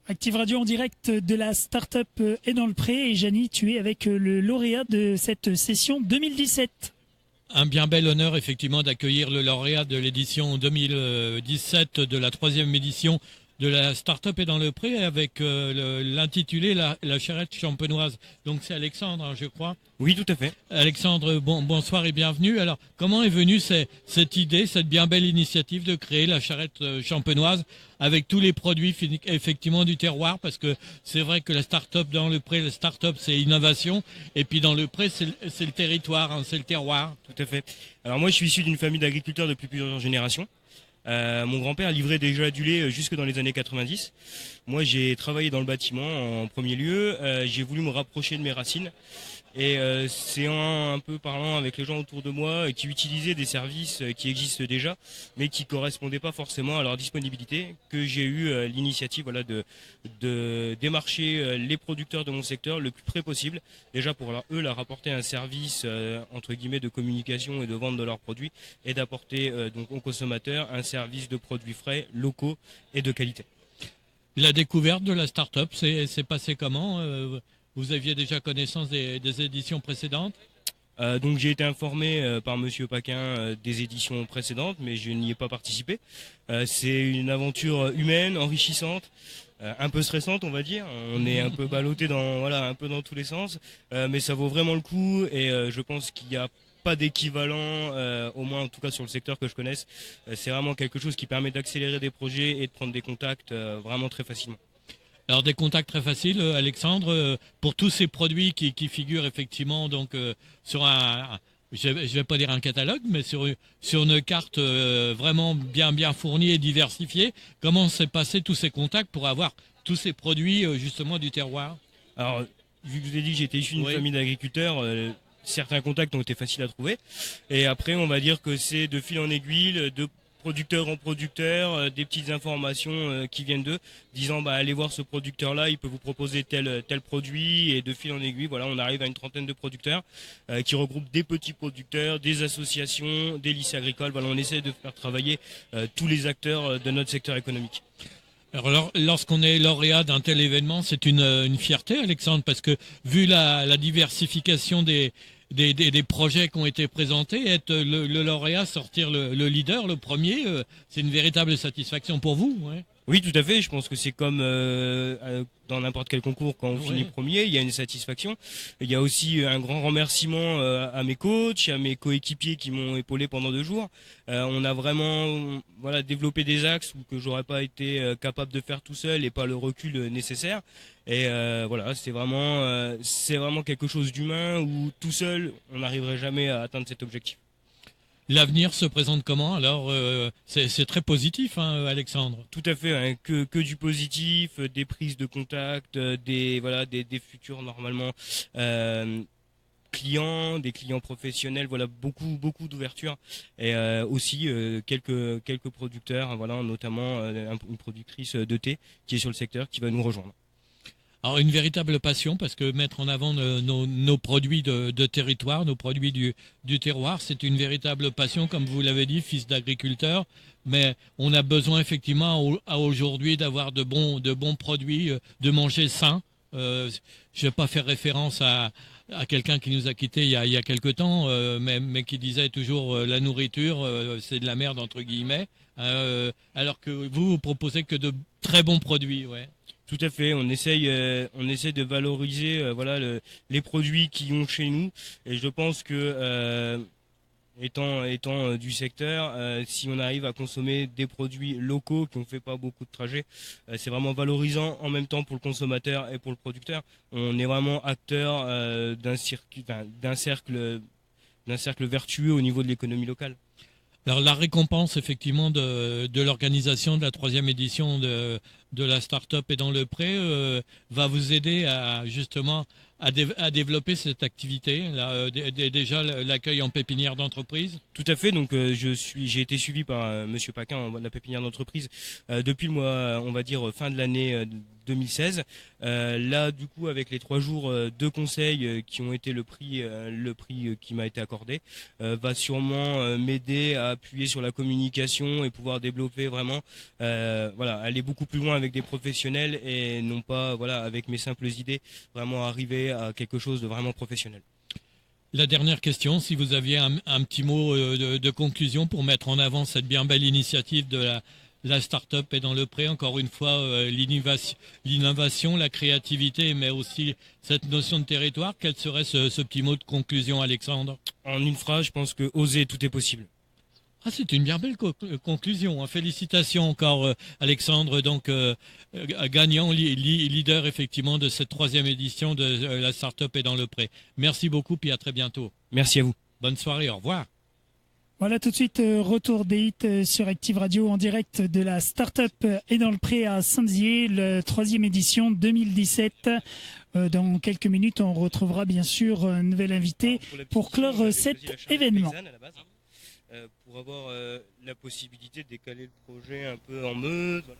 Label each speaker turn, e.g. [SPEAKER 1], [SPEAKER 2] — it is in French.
[SPEAKER 1] Active Radio en direct de la start-up est dans le pré. Et Jany, tu es avec le lauréat de cette session 2017.
[SPEAKER 2] Un bien bel honneur effectivement d'accueillir le lauréat de l'édition 2017 de la 3e édition de la start-up est dans le pré avec l'intitulé la charrette champenoise. Donc c'est Alexandre, hein, je crois.
[SPEAKER 3] Oui, tout à fait.
[SPEAKER 2] Alexandre, bonsoir et bienvenue. Alors, comment est venue cette idée, cette bien belle initiative de créer la charrette champenoise avec tous les produits effectivement du terroir? Parce que c'est vrai que la start-up dans le pré, la start-up c'est innovation, et puis dans le pré c'est le territoire, hein, c'est le terroir.
[SPEAKER 3] Tout à fait. Alors moi je suis issu d'une famille d'agriculteurs depuis plusieurs générations. Mon grand-père livrait déjà du lait jusque dans les années 90. Moi j'ai travaillé dans le bâtiment en premier lieu, j'ai voulu me rapprocher de mes racines. Et c'est un peu parlant avec les gens autour de moi qui utilisaient des services qui existent déjà, mais qui correspondaient pas forcément à leur disponibilité, que j'ai eu l'initiative de démarcher les producteurs de mon secteur le plus près possible, déjà pour leur apporter un service entre guillemets de communication et de vente de leurs produits, et d'apporter donc aux consommateurs un service de produits frais, locaux et de qualité.
[SPEAKER 2] La découverte de la start-up, c'est passé comment vous aviez déjà connaissance des éditions précédentes?
[SPEAKER 3] Donc j'ai été informé par Monsieur Paquin des éditions précédentes, mais je n'y ai pas participé. C'est une aventure humaine, enrichissante, un peu stressante, on va dire. On est un peu ballotté un peu dans tous les sens, mais ça vaut vraiment le coup. Et je pense qu'il n'y a pas d'équivalent, au moins en tout cas sur le secteur que je connaisse. C'est vraiment quelque chose qui permet d'accélérer des projets et de prendre des contacts vraiment très facilement.
[SPEAKER 2] Alors des contacts très faciles, Alexandre, pour tous ces produits qui figurent effectivement donc sur je vais pas dire un catalogue, mais sur une carte vraiment bien fournie et diversifiée. Comment s'est passé tous ces contacts pour avoir tous ces produits justement du terroir?
[SPEAKER 3] Alors, vu que je vous ai dit que j'étais issu d'une famille d'agriculteurs, certains contacts ont été faciles à trouver. Et après, on va dire que c'est de fil en aiguille, de producteur en producteur, des petites informations qui viennent d'eux, disant allez voir ce producteur-là, il peut vous proposer tel produit, et de fil en aiguille, voilà, on arrive à une trentaine de producteurs qui regroupent des petits producteurs, des associations, des lycées agricoles. Voilà, on essaie de faire travailler tous les acteurs de notre secteur économique.
[SPEAKER 2] Alors, lorsqu'on est lauréat d'un tel événement, c'est une fierté, Alexandre, parce que vu la diversification des projets qui ont été présentés, être le lauréat, sortir le leader, le premier, c'est une véritable satisfaction pour vous, ouais.
[SPEAKER 3] Oui, tout à fait. Je pense que c'est comme dans n'importe quel concours, quand on finit premier, il y a une satisfaction. Il y a aussi un grand remerciement à mes coachs, à mes coéquipiers qui m'ont épaulé pendant 2 jours. On a vraiment développé des axes que j'aurais pas été capable de faire tout seul et pas le recul nécessaire. Et c'est vraiment quelque chose d'humain où tout seul, on n'arriverait jamais à atteindre cet objectif.
[SPEAKER 2] L'avenir se présente comment? Alors, c'est très positif, hein, Alexandre.
[SPEAKER 3] Tout à fait, hein, que du positif, des prises de contact, des futurs normalement clients, des clients professionnels, beaucoup d'ouverture, et aussi quelques producteurs, notamment une productrice de thé qui est sur le secteur qui va nous rejoindre.
[SPEAKER 2] Alors une véritable passion, parce que mettre en avant nos produits de territoire, nos produits du terroir, c'est une véritable passion, comme vous l'avez dit, fils d'agriculteur. Mais on a besoin effectivement à aujourd'hui d'avoir de bons produits, de manger sain. Je vais pas faire référence à quelqu'un qui nous a quittés il y a quelque temps, mais qui disait toujours la nourriture, c'est de la merde entre guillemets. Alors que vous proposez que de très bons produits, ouais.
[SPEAKER 3] Tout à fait, on essaie de valoriser les produits qui ont chez nous, et je pense que étant du secteur, si on arrive à consommer des produits locaux qui ne fait pas beaucoup de trajets, c'est vraiment valorisant en même temps pour le consommateur et pour le producteur. On est vraiment acteur d'un cercle vertueux au niveau de l'économie locale.
[SPEAKER 2] Alors la récompense effectivement de l'organisation de la 3e édition de la start-up est dans le pré va vous aider à justement à développer cette activité là, déjà l'accueil en pépinière d'entreprise.
[SPEAKER 3] Tout à fait. Donc j'ai été suivi par Monsieur Paquin de la pépinière d'entreprise depuis le mois, on va dire fin de l'année 2016. Là, du coup, avec les 3 jours de conseil qui ont été le prix qui m'a été accordé, va sûrement m'aider à appuyer sur la communication et pouvoir développer vraiment, aller beaucoup plus loin avec des professionnels et non pas voilà avec mes simples idées, vraiment arriver à quelque chose de vraiment professionnel.
[SPEAKER 2] La dernière question, si vous aviez un petit mot de conclusion pour mettre en avant cette bien belle initiative de la start-up est dans le pré, encore une fois, l'innovation, la créativité, mais aussi cette notion de territoire. Quel serait ce petit mot de conclusion, Alexandre?
[SPEAKER 3] En une phrase, je pense que oser, tout est possible.
[SPEAKER 2] Ah, c'est une bien belle conclusion. Félicitations encore, Alexandre, donc gagnant, leader effectivement de cette 3e édition de la start-up est dans le pré. Merci beaucoup, puis à très bientôt.
[SPEAKER 3] Merci à vous.
[SPEAKER 2] Bonne soirée, au revoir.
[SPEAKER 1] Voilà tout de suite, retour des hits sur Active Radio en direct de la Startup et dans le pré à Saint-Dié, la 3e édition 2017. Dans quelques minutes, on retrouvera bien sûr un nouvel invité pour clore cet événement.
[SPEAKER 3] Pour avoir la possibilité de décaler le projet un peu en meute. Voilà.